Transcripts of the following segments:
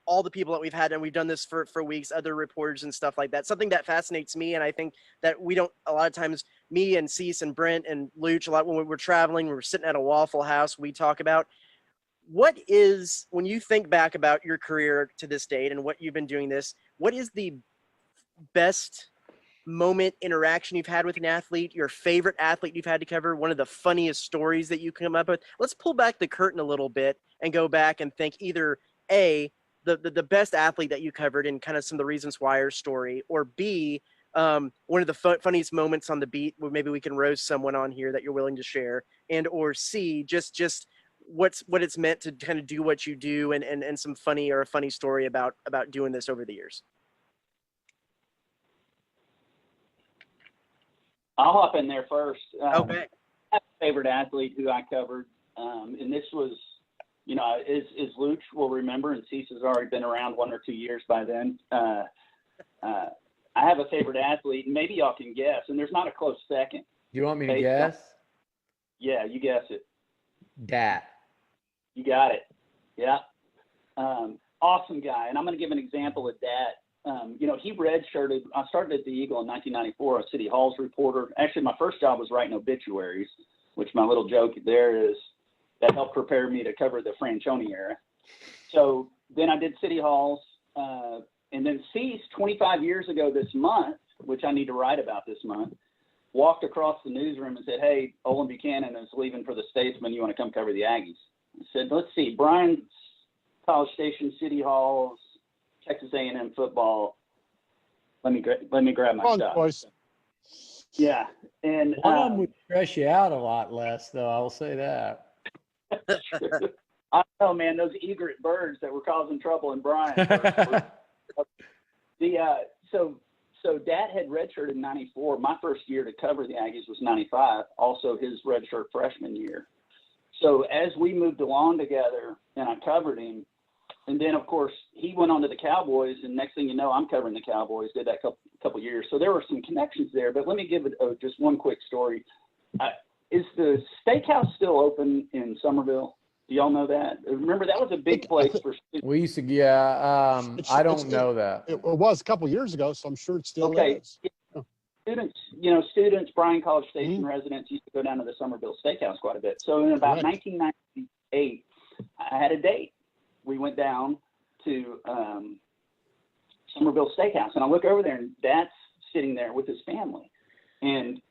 all the people that we've had, and we've done this for weeks, other reporters and stuff like that. Something that fascinates me, and I think that we don't, a lot of times, me and Cease and Brent and Liucci, a lot when we're traveling, we're sitting at a Waffle House, we talk about what is, when you think back about your career to this date and what you've been doing this, what is the best moment, interaction you've had with an athlete, your favorite athlete you've had to cover, one of the funniest stories that you come up with? Let's pull back the curtain a little bit and go back and think either A, the best athlete that you covered and kind of some of the reasons why your story, or B, one of the funniest moments on the beat where maybe we can roast someone on here that you're willing to share, and or C, just what it's meant to kind of do what you do, and some funny or a funny story about doing this over the years. I'll hop in there first. Okay. I have a favorite athlete who I covered, and this was, you know, as Luch will remember, and Cease has already been around 1 or 2 years by then. I have a favorite athlete, and maybe y'all can guess, and there's not a close second. You want me to guess? Yeah, you guess it. Dat. You got it. Yeah. Awesome guy. And I'm going to give an example of that. You know, he redshirted. I started at the Eagle in 1994, a City Hall's reporter. Actually, my first job was writing obituaries, which my little joke there is that helped prepare me to cover the Franchione era. So then I did City Halls. And then Cease, 25 years ago this month, which I need to write about this month, walked across the newsroom and said, "Hey, Olin Buchanan is leaving for the Statesman. You want to come cover the Aggies?" I said, "Let's see, Brian's College Station, City Halls, Texas A&M football. Let me grab my stuff." Boys. Yeah, and one of them would stress you out a lot less, though. I will say that. I know, man. Those egret birds that were causing trouble in Brian. So Dad had redshirted in '94. My first year to cover the Aggies was '95. Also his redshirt freshman year. So as we moved along together, and I covered him, and then of course he went on to the Cowboys, and next thing you know, I'm covering the Cowboys. Did that couple years. So there were some connections there. But let me give it just one quick story. Is the steakhouse still open in Somerville? Do y'all know that? Remember, that was a big place for students. We used to, yeah. I don't know that. It was a couple of years ago, so I'm sure it still is. Students, Bryan College Station residents used to go down to the Somerville Steakhouse quite a bit. So in about 1998, I had a date. We went down to Somerville Steakhouse, and I look over there, and Dad's sitting there with his family. And,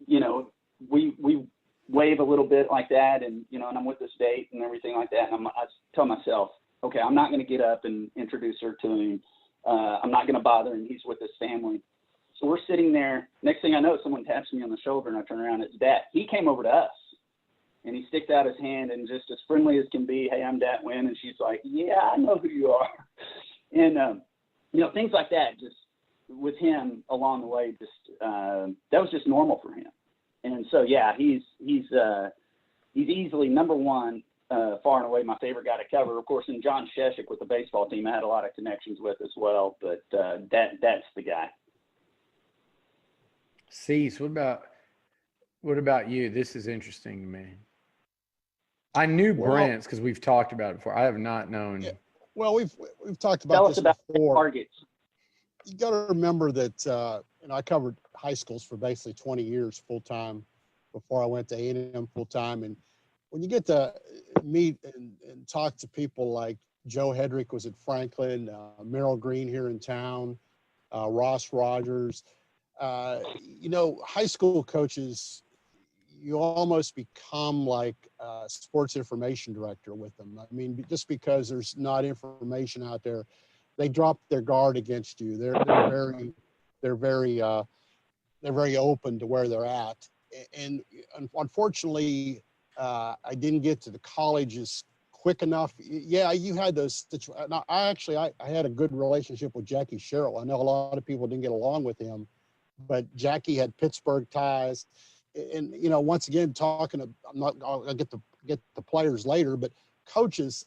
you know, we wave a little bit like that, and, you know, and I'm with this date and everything like that. And I tell myself, okay, I'm not going to get up and introduce her to him. I'm not going to bother him. He's with his family. So we're sitting there. Next thing I know, someone taps me on the shoulder, and I turn around. It's Dad. He came over to us, and he sticks out his hand, and just as friendly as can be, "Hey, I'm Dat Wynn." And she's like, "Yeah, I know who you are." And, you know, things like that, just with him along the way, just that was just normal for him. And so, yeah, he's easily number one, far and away my favorite guy to cover. Of course, and John Sheshik with the baseball team, I had a lot of connections with as well. But that's the guy. Cease, what about you? This is interesting to me. I knew Brent's because we've talked about it before. I have not known. Yeah. Well, we've talked about Tell this us about before. Targets. You got to remember that, I covered high schools for basically 20 years full time before I went to A&M full time. And when you get to meet and talk to people like Joe Hedrick was at Franklin, Merrill Green here in town, Ross Rogers, high school coaches, you almost become like a sports information director with them. I mean, just because there's not information out there, they drop their guard against you. They're very open to where they're at. And unfortunately, I didn't get to the colleges quick enough. Yeah, you had those situations. I had a good relationship with Jackie Sherrill. I know a lot of people didn't get along with him, but Jackie had Pittsburgh ties. And, you know, once again, I'll get the players later, but coaches,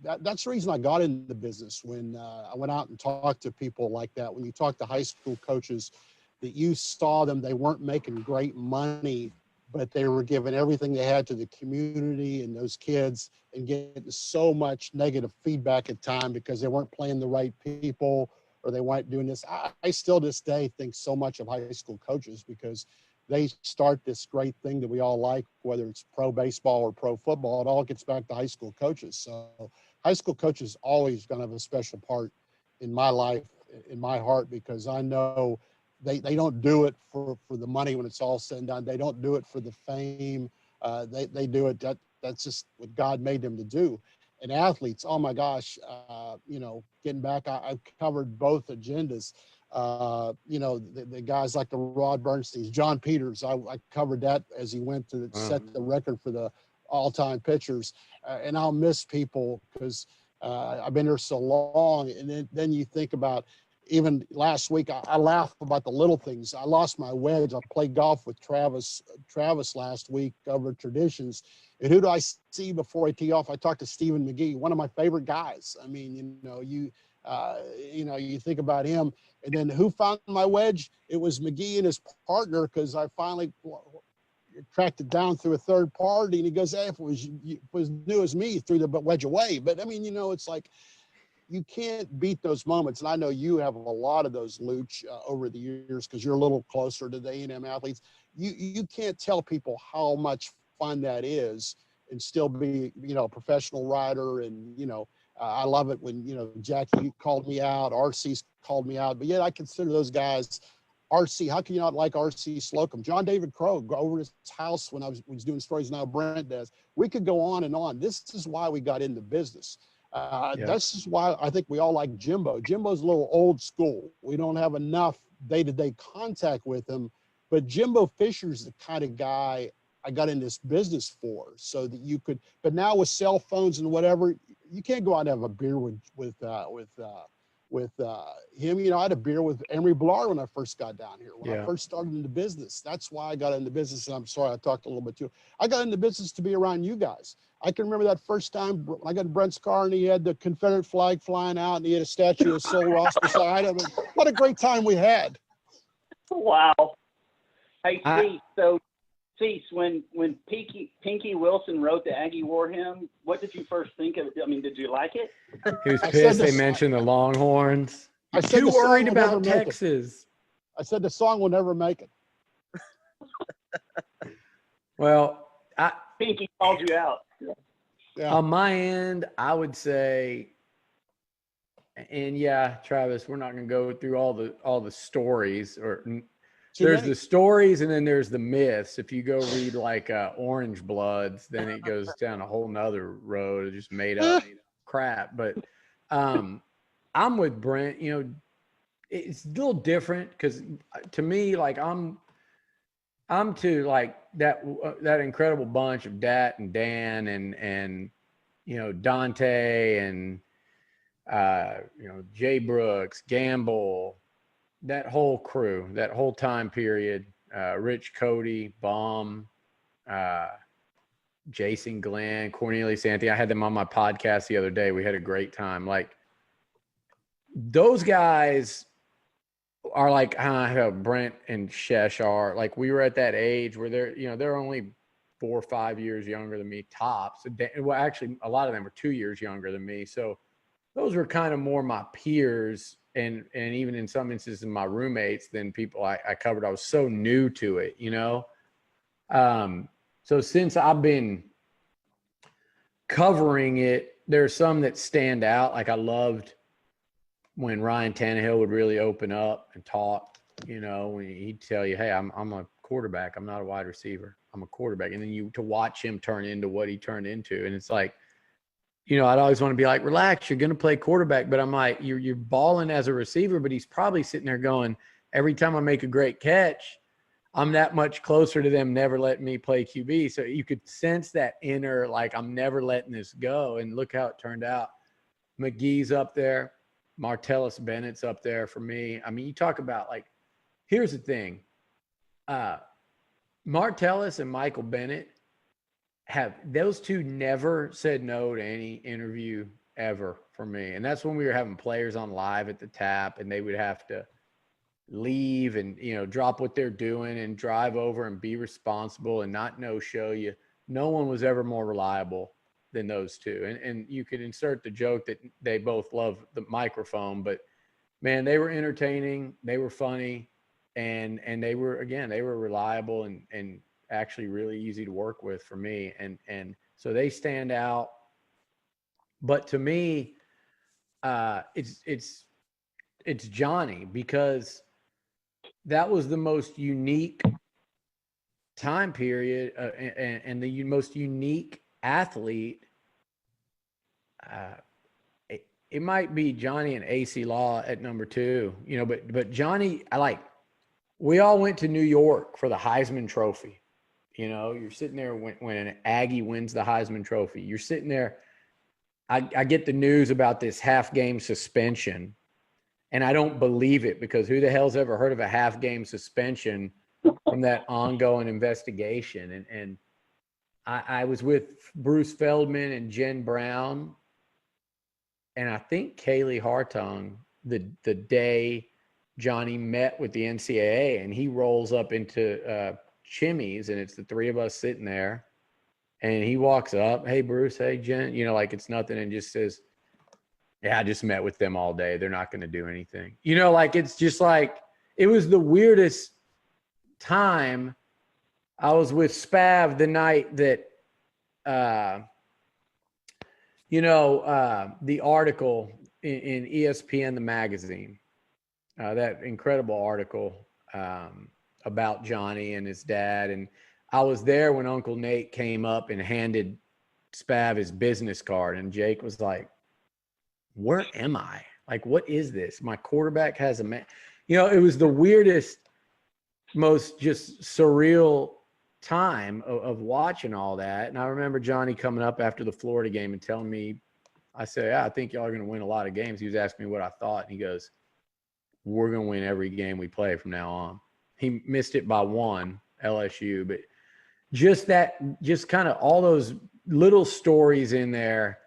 that's the reason I got into the business. When I went out and talked to people like that, when you talk to high school coaches, that you saw them, they weren't making great money but they were giving everything they had to the community and those kids, and getting so much negative feedback at time because they weren't playing the right people or they weren't doing this. I still this day think so much of high school coaches because they start this great thing that we all like, whether it's pro baseball or pro football. It all gets back to high school coaches. So high school coaches always going to have a special part in my life, in my heart, because I know they don't do it for the money when it's all said and done. They don't do it for the fame. They do it. That's just what God made them to do. And athletes, oh my gosh, getting back, I've covered both agendas. The guys like the Rod Bernsteins, John Peters, I covered that as he went to set the record for the all-time pitchers. And I'll miss people because I've been here so long. And then you think about, even last week, I laugh about the little things. I lost my wedge. I played golf with Travis last week over Traditions. And who do I see before I tee off? I talked to Stephen McGee, one of my favorite guys. I mean, you think about him. And then who found my wedge? It was McGee and his partner, because I finally tracked it down through a third party. And he goes, hey, if it was new as me, threw the wedge away. But I mean, it's like, you can't beat those moments. And I know you have a lot of those, Luch, over the years, because you're a little closer to the A&M athletes. You can't tell people how much fun that is and still be, a professional rider. And, I love it when, Jackie called me out, RC's called me out. But yet I consider those guys, RC, how can you not like RC Slocum? John David Crow, go over his house when I was doing stories, now Brent does. We could go on and on. This is why we got into business. This is why I think we all like Jimbo. Jimbo's a little old school. We don't have enough day-to-day contact with him, but Jimbo Fisher's the kind of guy I got in this business for, so that you could. But now with cell phones and whatever, you can't go out and have a beer with him. I had a beer with Emery Blar when I first got down here. When I first started into business, that's why I got into business. And I'm sorry I talked a little bit too. I got into business to be around you guys. I can remember that first time I got in Brent's car and he had the Confederate flag flying out and he had a statue of Sul Ross beside him. And what a great time we had. Wow. Hey, Cease, when Pinky Wilson wrote the Aggie War hymn, what did you first think of it? I mean, did you like it? He was pissed they mentioned the Longhorns. I said too worried about Texas. I said the song will never make it. Well, Pinky called you out. Yeah. On my end, I would say, and Travis, we're not going to go through all the stories, or there's the stories and then there's the myths. If you go read like Orange Bloods, then it goes down a whole nother road of just made up crap. But I'm with Brent. It's a little different because to me, like I'm to like that incredible bunch of Dat and Dan and Dante and Jay Brooks, Gamble, that whole crew, that whole time period, Rich Cody, Baum, Jason Glenn, Cornelius Anthony. I had them on my podcast the other day. We had a great time. Like those guys are like how Brent and Shesh are. Like we were at that age where they're only 4 or 5 years younger than me tops. Well, actually, a lot of them were 2 years younger than me. So those were kind of more my peers and even in some instances my roommates than people I covered. I was so new to it, So since I've been covering it, there's some that stand out. Like I loved when Ryan Tannehill would really open up and talk, when he'd tell you, hey, I'm a quarterback. I'm not a wide receiver. I'm a quarterback. And then to watch him turn into what he turned into. And it's like, I'd always want to be like, relax, you're going to play quarterback. But I'm like, you're balling as a receiver, but he's probably sitting there going, every time I make a great catch, I'm that much closer to them never letting me play QB. So you could sense that inner, like, I'm never letting this go. And look how it turned out. McGee's up there. Martellus Bennett's up there for me. I mean, you talk about like, here's the thing. Martellus and Michael Bennett those two never said no to any interview ever for me. And that's when we were having players on live at the Tap and they would have to leave and, drop what they're doing and drive over and be responsible and not no-show you. No one was ever more reliable than those two. And you could insert the joke that they both love the microphone, but man, they were entertaining, they were funny, and they were reliable and actually really easy to work with for me. And so they stand out. But to me, it's Johnny, because that was the most unique time period and the most unique athlete. It might be Johnny and AC Law at number 2, but Johnny, we all went to New York for the Heisman Trophy. You're sitting there when an Aggie wins the Heisman Trophy. You're sitting there. I get the news about this half-game suspension, and I don't believe it, because who the hell's ever heard of a half-game suspension from that ongoing investigation? And I was with Bruce Feldman and Jen Brown, and I think Kaylee Hartung the day Johnny met with the NCAA, and he rolls up into Chimmy's, and it's the three of us sitting there, and he walks up, "Hey, Bruce, hey, Jen," like it's nothing, and just says, "Yeah, I just met with them all day. They're not going to do anything." It's just it was the weirdest time. I was with Spav the night that, the article in ESPN, the magazine, that incredible article about Johnny and his dad. And I was there when Uncle Nate came up and handed Spav his business card. And Jake was like, "Where am I? What is this? My quarterback has a man." It was the weirdest, most just surreal time of watching all that. And I remember Johnny coming up after the Florida game and telling me, I said, "Yeah, I think y'all are going to win a lot of games." He was asking me what I thought. And he goes, "We're going to win every game we play from now on." He missed it by 1, LSU, but just kind of all those little stories in there,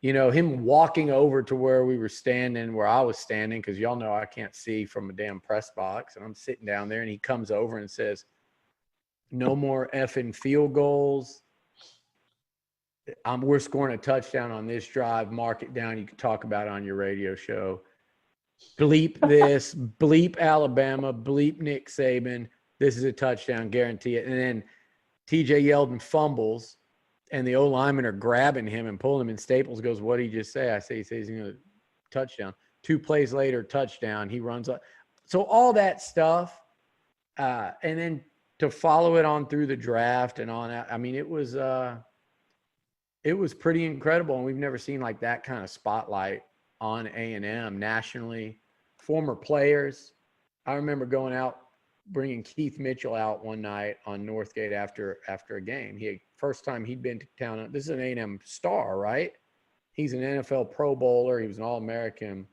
him walking over to where we were standing, where I was standing, because y'all know I can't see from a damn press box, and I'm sitting down there, and he comes over and says, "No more effing field goals. We're scoring a touchdown on this drive. Mark it down. You can talk about it on your radio show. Bleep this, bleep Alabama, bleep Nick Saban. This is a touchdown, guarantee it." And then TJ Yeldon fumbles, and the O-linemen are grabbing him and pulling him, and Staples goes, "What did he just say?" I say, he says he's going to touchdown. 2 plays later, touchdown. He runs up. So all that stuff. And then to follow it on through the draft and on out, I mean, it was pretty incredible. And we've never seen that kind of spotlight on A&M nationally. Former players. I remember going out, bringing Keith Mitchell out one night on Northgate after a game. First time he'd been to town. This is an A&M star, right? He's an NFL Pro Bowler. He was an All-American.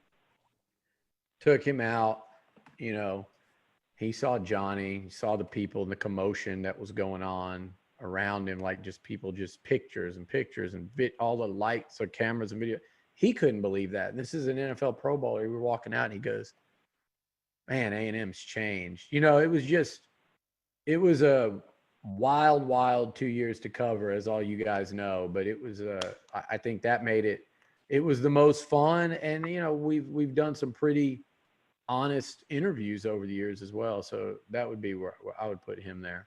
Took him out. He saw Johnny. He saw the people and the commotion that was going on around him, just people, just pictures and pictures and all the lights or cameras and video. He couldn't believe that. And this is an NFL Pro Bowler. We were walking out, and he goes, "Man, A&M's changed." It was a wild 2 years to cover, as all you guys know. But it was, I think that made it was the most fun. And, we've done some pretty honest interviews over the years as well. So that would be where I would put him there.